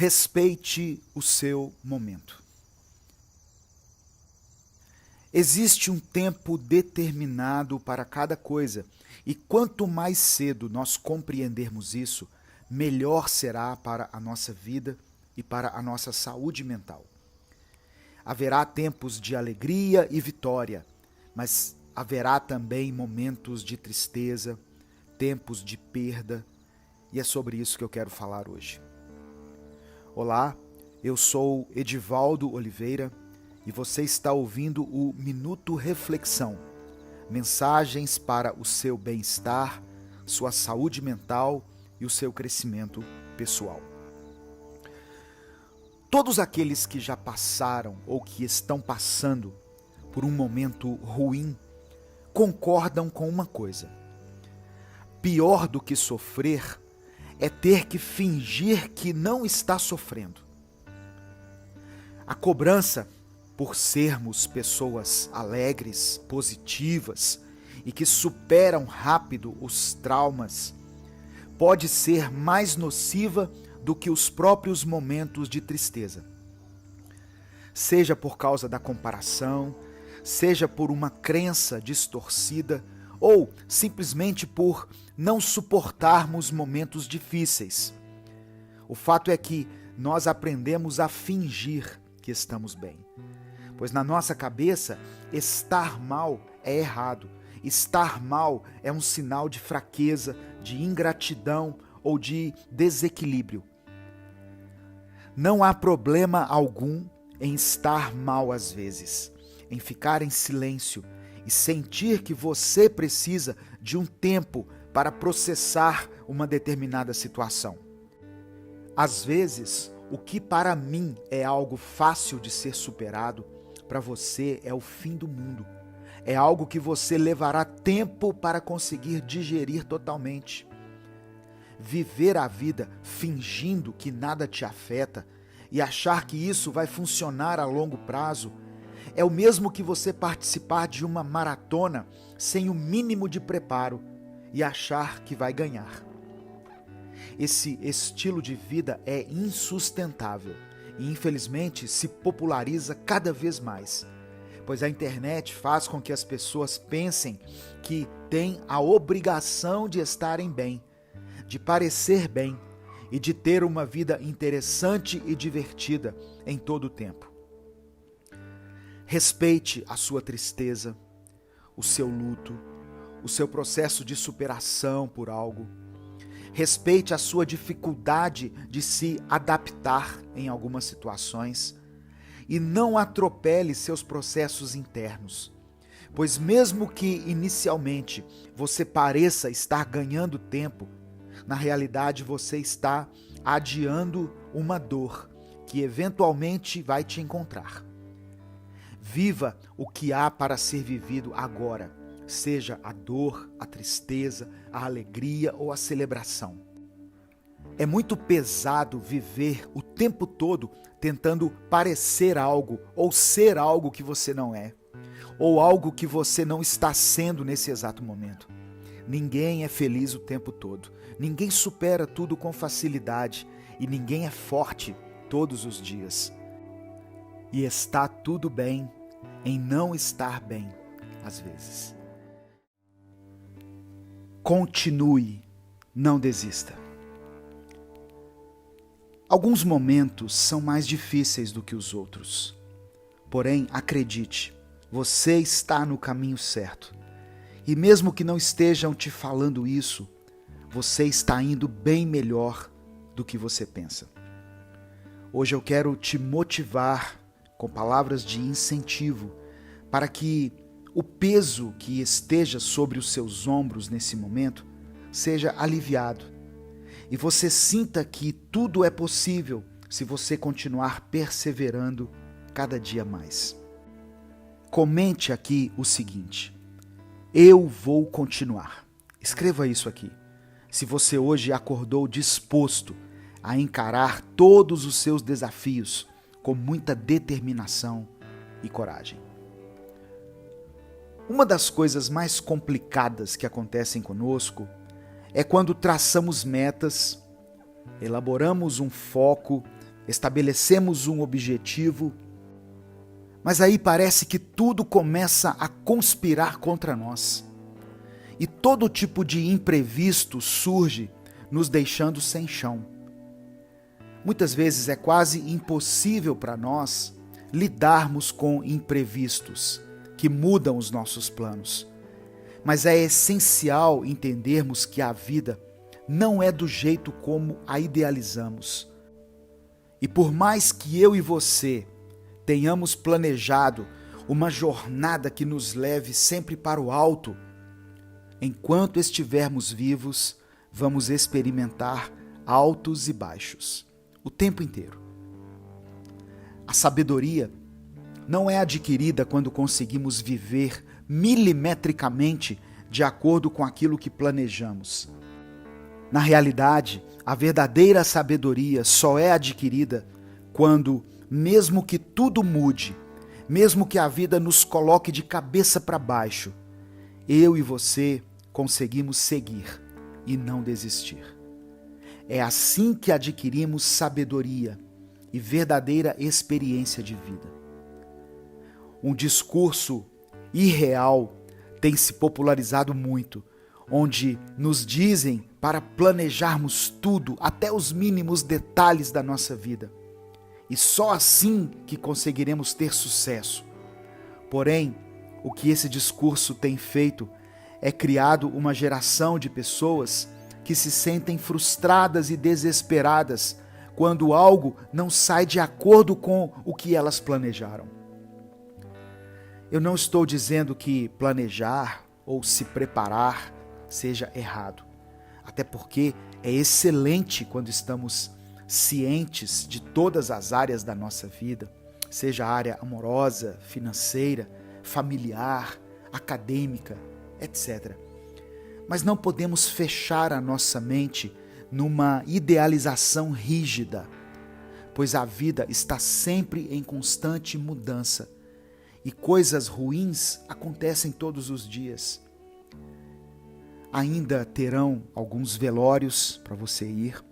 Respeite o seu momento. Existe um tempo determinado para cada coisa, e quanto mais cedo nós compreendermos isso, melhor será para a nossa vida e para a nossa saúde mental. Haverá tempos de alegria e vitória, mas haverá também momentos de tristeza, tempos de perda, e é sobre isso que eu quero falar hoje. Olá, eu sou Edivaldo Oliveira e você está ouvindo o Minuto Reflexão, mensagens para o seu bem-estar, sua saúde mental e o seu crescimento pessoal. Todos aqueles que já passaram ou que estão passando por um momento ruim concordam com uma coisa: pior do que sofrer é ter que fingir que não está sofrendo. A cobrança por sermos pessoas alegres, positivas e que superam rápido os traumas pode ser mais nociva do que os próprios momentos de tristeza. Seja por causa da comparação, seja por uma crença distorcida ou simplesmente por não suportarmos momentos difíceis. O fato é que nós aprendemos a fingir que estamos bem, pois na nossa cabeça, estar mal é errado. Estar mal é um sinal de fraqueza, de ingratidão ou de desequilíbrio. Não há problema algum em estar mal às vezes, em ficar em silêncio e sentir que você precisa de um tempo para processar uma determinada situação. Às vezes, o que para mim é algo fácil de ser superado, para você é o fim do mundo. É algo que você levará tempo para conseguir digerir totalmente. Viver a vida fingindo que nada te afeta e achar que isso vai funcionar a longo prazo é o mesmo que você participar de uma maratona sem o mínimo de preparo e achar que vai ganhar. Esse estilo de vida é insustentável e infelizmente se populariza cada vez mais, pois a internet faz com que as pessoas pensem que têm a obrigação de estarem bem, de parecer bem e de ter uma vida interessante e divertida em todo o tempo. Respeite a sua tristeza, o seu luto, o seu processo de superação por algo. Respeite a sua dificuldade de se adaptar em algumas situações e não atropele seus processos internos, pois mesmo que inicialmente você pareça estar ganhando tempo, na realidade você está adiando uma dor que eventualmente vai te encontrar. Viva o que há para ser vivido agora, seja a dor, a tristeza, a alegria ou a celebração. É muito pesado viver o tempo todo tentando parecer algo ou ser algo que você não é, ou algo que você não está sendo nesse exato momento. Ninguém é feliz o tempo todo, ninguém supera tudo com facilidade e ninguém é forte todos os dias. E está tudo bem em não estar bem, às vezes. Continue, não desista. Alguns momentos são mais difíceis do que os outros. Porém, acredite, você está no caminho certo. E mesmo que não estejam te falando isso, você está indo bem melhor do que você pensa. Hoje eu quero te motivar com palavras de incentivo para que o peso que esteja sobre os seus ombros nesse momento seja aliviado e você sinta que tudo é possível se você continuar perseverando cada dia mais. Comente aqui o seguinte: eu vou continuar. Escreva isso aqui. Se você hoje acordou disposto a encarar todos os seus desafios com muita determinação e coragem. Uma das coisas mais complicadas que acontecem conosco é quando traçamos metas, elaboramos um foco, estabelecemos um objetivo, mas aí parece que tudo começa a conspirar contra nós. E todo tipo de imprevisto surge, nos deixando sem chão. Muitas vezes é quase impossível para nós lidarmos com imprevistos que mudam os nossos planos. Mas é essencial entendermos que a vida não é do jeito como a idealizamos. E por mais que eu e você tenhamos planejado uma jornada que nos leve sempre para o alto, enquanto estivermos vivos, vamos experimentar altos e baixos, o tempo inteiro. A sabedoria não é adquirida quando conseguimos viver milimetricamente de acordo com aquilo que planejamos. Na realidade, a verdadeira sabedoria só é adquirida quando, mesmo que tudo mude, mesmo que a vida nos coloque de cabeça para baixo, eu e você conseguimos seguir e não desistir. É assim que adquirimos sabedoria e verdadeira experiência de vida. Um discurso irreal tem se popularizado muito, onde nos dizem para planejarmos tudo, até os mínimos detalhes da nossa vida. E só assim que conseguiremos ter sucesso. Porém, o que esse discurso tem feito é criado uma geração de pessoas que se sentem frustradas e desesperadas quando algo não sai de acordo com o que elas planejaram. Eu não estou dizendo que planejar ou se preparar seja errado, até porque é excelente quando estamos cientes de todas as áreas da nossa vida, seja a área amorosa, financeira, familiar, acadêmica, etc. Mas não podemos fechar a nossa mente numa idealização rígida, pois a vida está sempre em constante mudança e coisas ruins acontecem todos os dias. Ainda terão alguns velórios para você ir,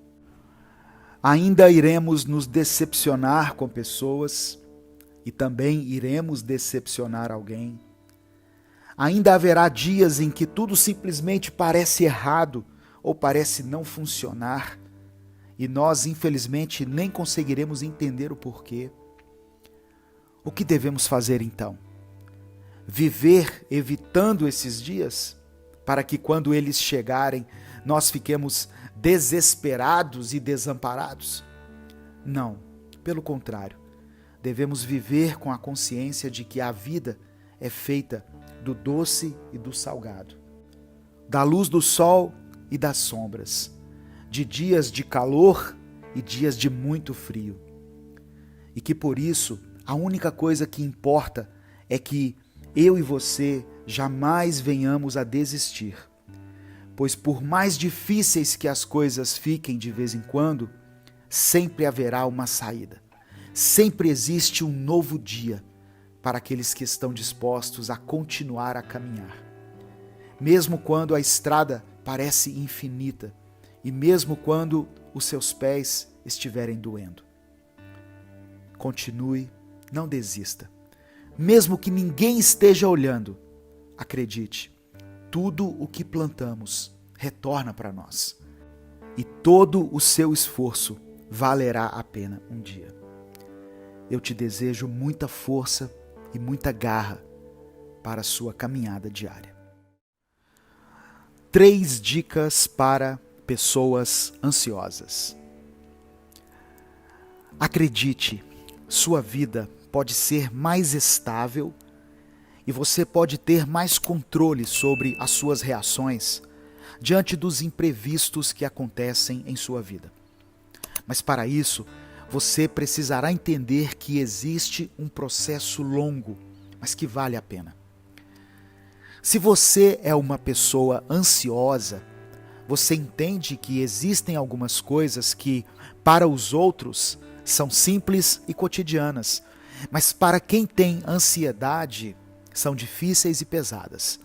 ainda iremos nos decepcionar com pessoas e também iremos decepcionar alguém. Ainda haverá dias em que tudo simplesmente parece errado ou parece não funcionar e nós, infelizmente, nem conseguiremos entender o porquê. O que devemos fazer então? Viver evitando esses dias para que quando eles chegarem nós fiquemos desesperados e desamparados? Não, pelo contrário, devemos viver com a consciência de que a vida é feita do doce e do salgado, da luz do sol e das sombras, de dias de calor e dias de muito frio. E que por isso, a única coisa que importa é que eu e você jamais venhamos a desistir. Pois por mais difíceis que as coisas fiquem de vez em quando, sempre haverá uma saída. Sempre existe um novo dia para aqueles que estão dispostos a continuar a caminhar. Mesmo quando a estrada parece infinita e mesmo quando os seus pés estiverem doendo. Continue, não desista. Mesmo que ninguém esteja olhando, acredite, tudo o que plantamos retorna para nós. E todo o seu esforço valerá a pena um dia. Eu te desejo muita força e muita garra para a sua caminhada diária. 3 dicas para pessoas ansiosas. Acredite, sua vida pode ser mais estável e você pode ter mais controle sobre as suas reações diante dos imprevistos que acontecem em sua vida. Mas para isso, você precisará entender que existe um processo longo, mas que vale a pena. Se você é uma pessoa ansiosa, você entende que existem algumas coisas que, para os outros, são simples e cotidianas, mas para quem tem ansiedade, são difíceis e pesadas.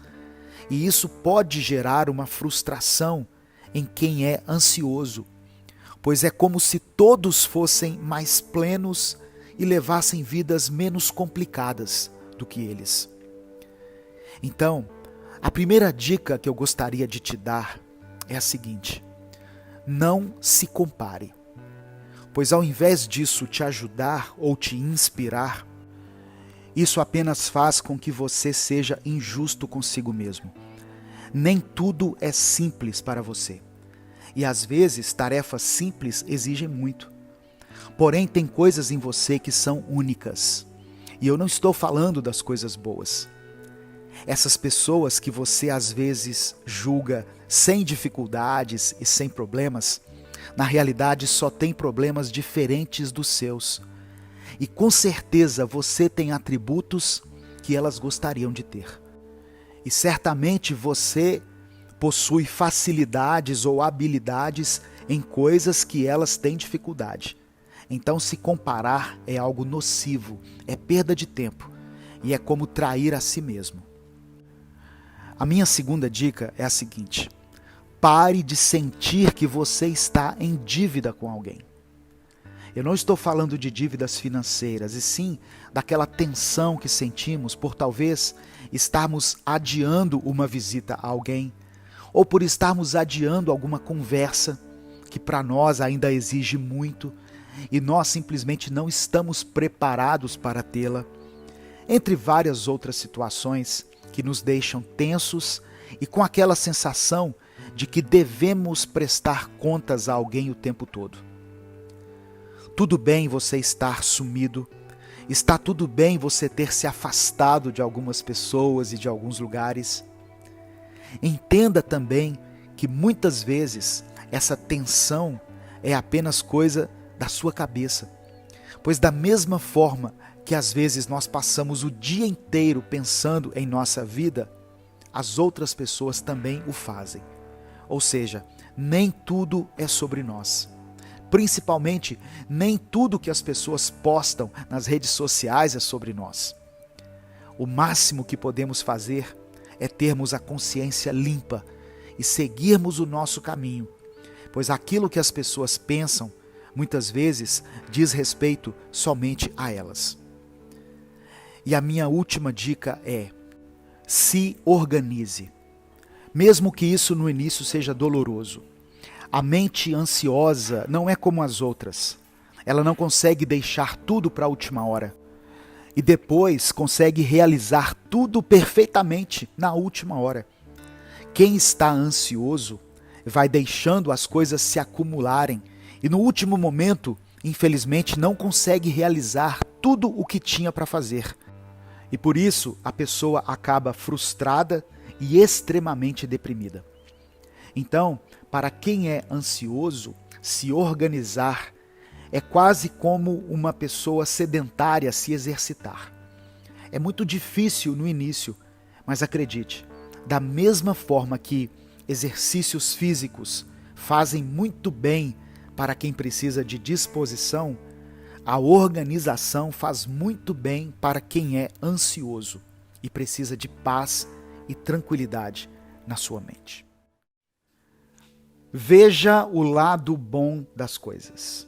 E isso pode gerar uma frustração em quem é ansioso, pois é como se todos fossem mais plenos e levassem vidas menos complicadas do que eles. Então, a primeira dica que eu gostaria de te dar é a seguinte: não se compare, pois ao invés disso te ajudar ou te inspirar, isso apenas faz com que você seja injusto consigo mesmo. Nem tudo é simples para você. E às vezes, tarefas simples exigem muito. Porém, tem coisas em você que são únicas. E eu não estou falando das coisas boas. Essas pessoas que você às vezes julga sem dificuldades e sem problemas, na realidade só têm problemas diferentes dos seus. E com certeza você tem atributos que elas gostariam de ter. E certamente você possui facilidades ou habilidades em coisas que elas têm dificuldade. Então se comparar é algo nocivo, é perda de tempo e é como trair a si mesmo. A minha segunda dica é a seguinte: pare de sentir que você está em dívida com alguém. Eu não estou falando de dívidas financeiras, e sim daquela tensão que sentimos por talvez estarmos adiando uma visita a alguém, ou por estarmos adiando alguma conversa que para nós ainda exige muito, e nós simplesmente não estamos preparados para tê-la, entre várias outras situações que nos deixam tensos e com aquela sensação de que devemos prestar contas a alguém o tempo todo. Tudo bem você estar sumido, está tudo bem você ter se afastado de algumas pessoas e de alguns lugares. Entenda também que muitas vezes essa tensão é apenas coisa da sua cabeça, pois da mesma forma que às vezes nós passamos o dia inteiro pensando em nossa vida, as outras pessoas também o fazem. Ou seja, nem tudo é sobre nós. Principalmente, nem tudo que as pessoas postam nas redes sociais é sobre nós. O máximo que podemos fazer é termos a consciência limpa e seguirmos o nosso caminho, pois aquilo que as pessoas pensam, muitas vezes, diz respeito somente a elas. E a minha última dica é: se organize. Mesmo que isso no início seja doloroso. A mente ansiosa não é como as outras. Ela não consegue deixar tudo para a última hora. E depois consegue realizar tudo perfeitamente na última hora. Quem está ansioso vai deixando as coisas se acumularem e no último momento, infelizmente, não consegue realizar tudo o que tinha para fazer. E por isso a pessoa acaba frustrada e extremamente deprimida. Então, para quem é ansioso, se organizar é quase como uma pessoa sedentária se exercitar. É muito difícil no início, mas acredite, da mesma forma que exercícios físicos fazem muito bem para quem precisa de disposição, a organização faz muito bem para quem é ansioso e precisa de paz e tranquilidade na sua mente. Veja o lado bom das coisas.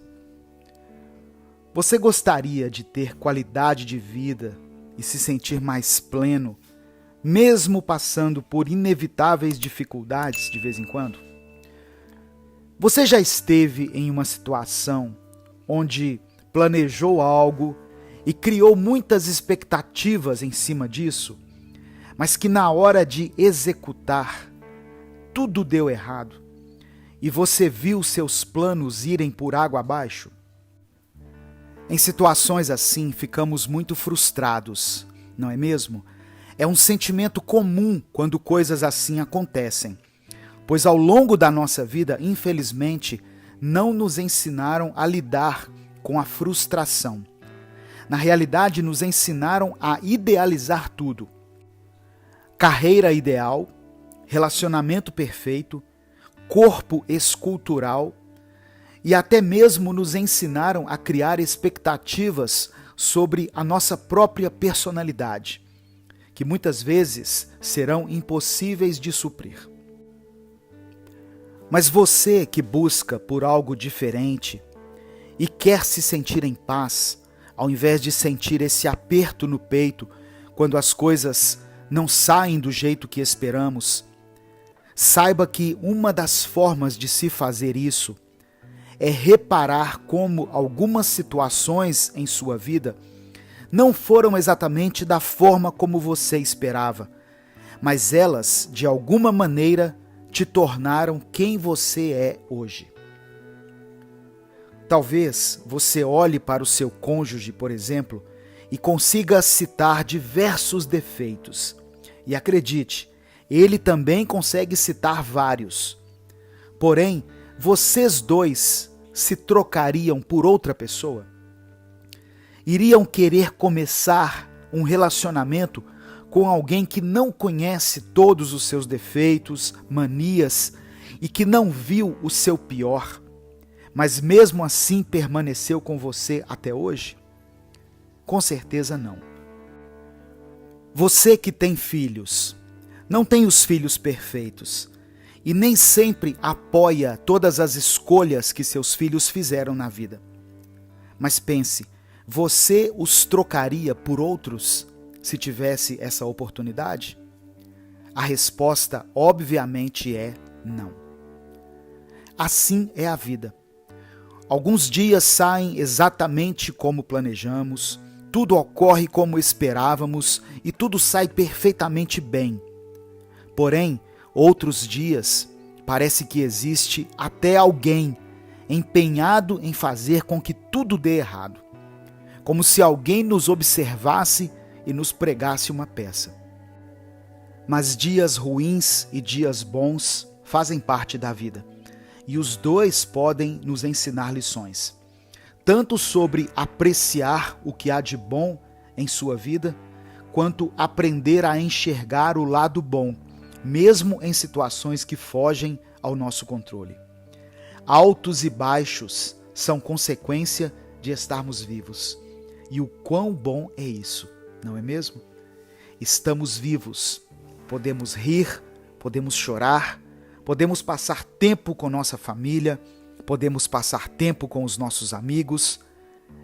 Você gostaria de ter qualidade de vida e se sentir mais pleno, mesmo passando por inevitáveis dificuldades de vez em quando? Você já esteve em uma situação onde planejou algo e criou muitas expectativas em cima disso, mas que na hora de executar, tudo deu errado e você viu seus planos irem por água abaixo? Em situações assim, ficamos muito frustrados, não é mesmo? É um sentimento comum quando coisas assim acontecem, pois ao longo da nossa vida, infelizmente, não nos ensinaram a lidar com a frustração. Na realidade, nos ensinaram a idealizar tudo. Carreira ideal, relacionamento perfeito, corpo escultural, e até mesmo nos ensinaram a criar expectativas sobre a nossa própria personalidade, que muitas vezes serão impossíveis de suprir. Mas você que busca por algo diferente e quer se sentir em paz, ao invés de sentir esse aperto no peito quando as coisas não saem do jeito que esperamos, saiba que uma das formas de se fazer isso é reparar como algumas situações em sua vida não foram exatamente da forma como você esperava, mas elas, de alguma maneira, te tornaram quem você é hoje. Talvez você olhe para o seu cônjuge, por exemplo, e consiga citar diversos defeitos. E acredite, ele também consegue citar vários. Porém, vocês dois se trocariam por outra pessoa? Iriam querer começar um relacionamento com alguém que não conhece todos os seus defeitos, manias e que não viu o seu pior, mas mesmo assim permaneceu com você até hoje? Com certeza não. Você que tem filhos, não tem os filhos perfeitos e nem sempre apoia todas as escolhas que seus filhos fizeram na vida. Mas pense, você os trocaria por outros se tivesse essa oportunidade? A resposta, obviamente, é não. Assim é a vida. Alguns dias saem exatamente como planejamos, tudo ocorre como esperávamos e tudo sai perfeitamente bem. Porém, outros dias, parece que existe até alguém empenhado em fazer com que tudo dê errado, como se alguém nos observasse e nos pregasse uma peça. Mas dias ruins e dias bons fazem parte da vida, e os dois podem nos ensinar lições, tanto sobre apreciar o que há de bom em sua vida, quanto aprender a enxergar o lado bom, mesmo em situações que fogem ao nosso controle. Altos e baixos são consequência de estarmos vivos. E o quão bom é isso, não é mesmo? Estamos vivos, podemos rir, podemos chorar, podemos passar tempo com nossa família, podemos passar tempo com os nossos amigos,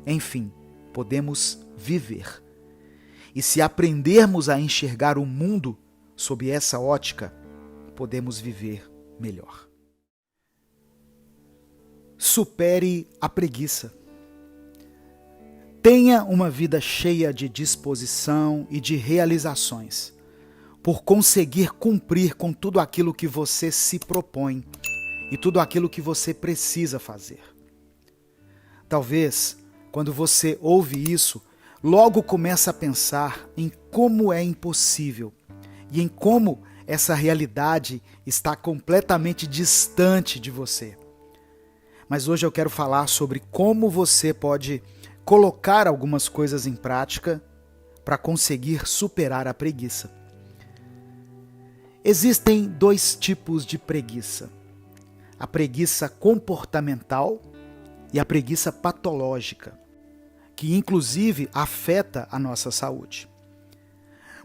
enfim, podemos viver. E se aprendermos a enxergar o mundo sob essa ótica, podemos viver melhor. Supere a preguiça. Tenha uma vida cheia de disposição e de realizações, por conseguir cumprir com tudo aquilo que você se propõe e tudo aquilo que você precisa fazer. Talvez, quando você ouve isso, logo começa a pensar em como é impossível e em como essa realidade está completamente distante de você. Mas hoje eu quero falar sobre como você pode colocar algumas coisas em prática para conseguir superar a preguiça. Existem dois tipos de preguiça: a preguiça comportamental e a preguiça patológica, que inclusive afeta a nossa saúde.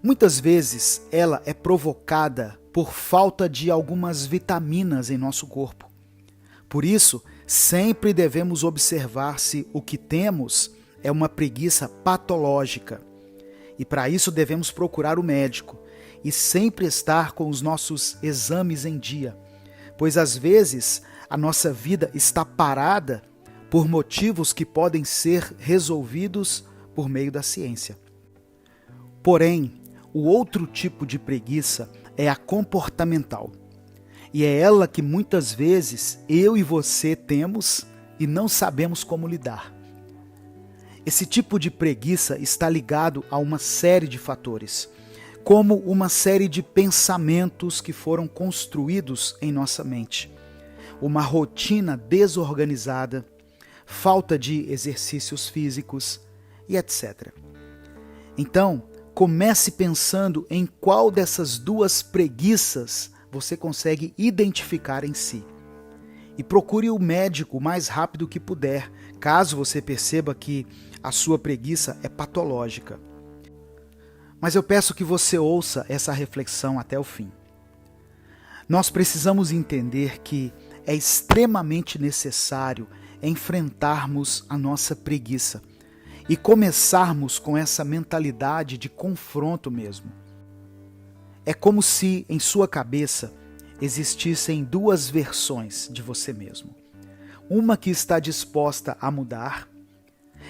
Muitas vezes ela é provocada por falta de algumas vitaminas em nosso corpo. Por isso, sempre devemos observar se o que temos é uma preguiça patológica. E para isso devemos procurar o médico e sempre estar com os nossos exames em dia, pois às vezes a nossa vida está parada por motivos que podem ser resolvidos por meio da ciência. Porém, o outro tipo de preguiça é a comportamental. E é ela que muitas vezes eu e você temos e não sabemos como lidar. Esse tipo de preguiça está ligado a uma série de fatores, como uma série de pensamentos que foram construídos em nossa mente, uma rotina desorganizada, falta de exercícios físicos e etc. Então, comece pensando em qual dessas duas preguiças você consegue identificar em si. E procure o médico o mais rápido que puder, caso você perceba que a sua preguiça é patológica. Mas eu peço que você ouça essa reflexão até o fim. Nós precisamos entender que é extremamente necessário enfrentarmos a nossa preguiça e começarmos com essa mentalidade de confronto mesmo. É como se em sua cabeça existissem duas versões de você mesmo. Uma que está disposta a mudar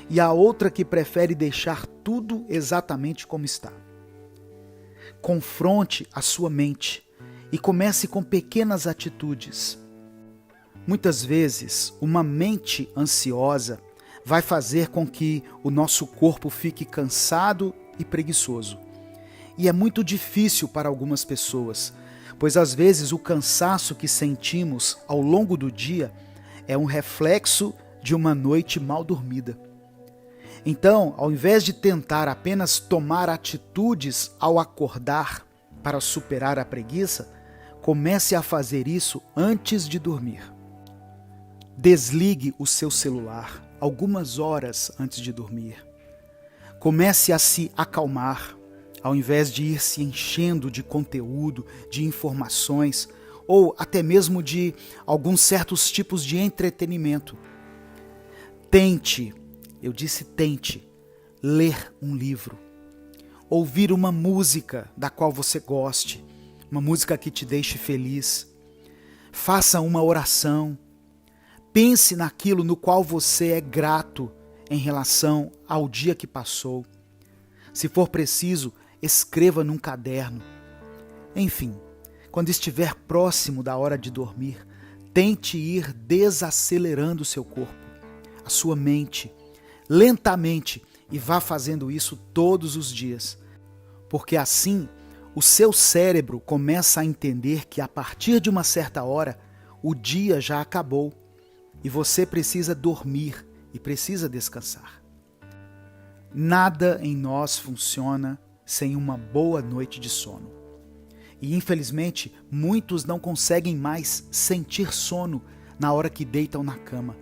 e a outra que prefere deixar tudo exatamente como está. Confronte a sua mente e comece com pequenas atitudes. Muitas vezes, uma mente ansiosa vai fazer com que o nosso corpo fique cansado e preguiçoso. E é muito difícil para algumas pessoas, pois às vezes o cansaço que sentimos ao longo do dia é um reflexo de uma noite mal dormida. Então, ao invés de tentar apenas tomar atitudes ao acordar para superar a preguiça, comece a fazer isso antes de dormir. Desligue o seu celular algumas horas antes de dormir. Comece a se acalmar, ao invés de ir se enchendo de conteúdo, de informações, ou até mesmo de alguns certos tipos de entretenimento. Tente, eu disse tente, ler um livro, ouvir uma música da qual você goste, uma música que te deixe feliz. Faça uma oração, pense naquilo no qual você é grato em relação ao dia que passou. Se for preciso, escreva num caderno. Enfim, quando estiver próximo da hora de dormir, tente ir desacelerando o seu corpo, a sua mente, lentamente, e vá fazendo isso todos os dias, porque assim o seu cérebro começa a entender que a partir de uma certa hora o dia já acabou e você precisa dormir e precisa descansar. Nada em nós funciona sem uma boa noite de sono. E infelizmente muitos não conseguem mais sentir sono na hora que deitam na cama,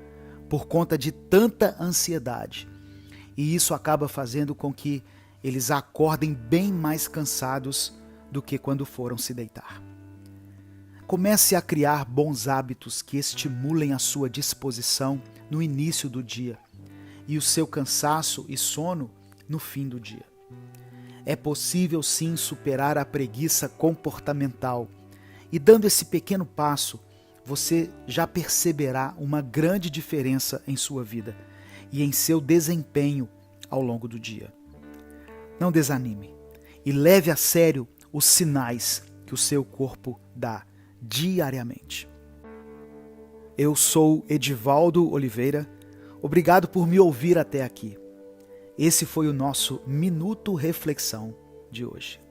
por conta de tanta ansiedade. E isso acaba fazendo com que eles acordem bem mais cansados do que quando foram se deitar. Comece a criar bons hábitos que estimulem a sua disposição no início do dia e o seu cansaço e sono no fim do dia. É possível sim superar a preguiça comportamental e dando esse pequeno passo, você já perceberá uma grande diferença em sua vida e em seu desempenho ao longo do dia. Não desanime e leve a sério os sinais que o seu corpo dá diariamente. Eu sou Edivaldo Oliveira, obrigado por me ouvir até aqui. Esse foi o nosso Minuto Reflexão de hoje.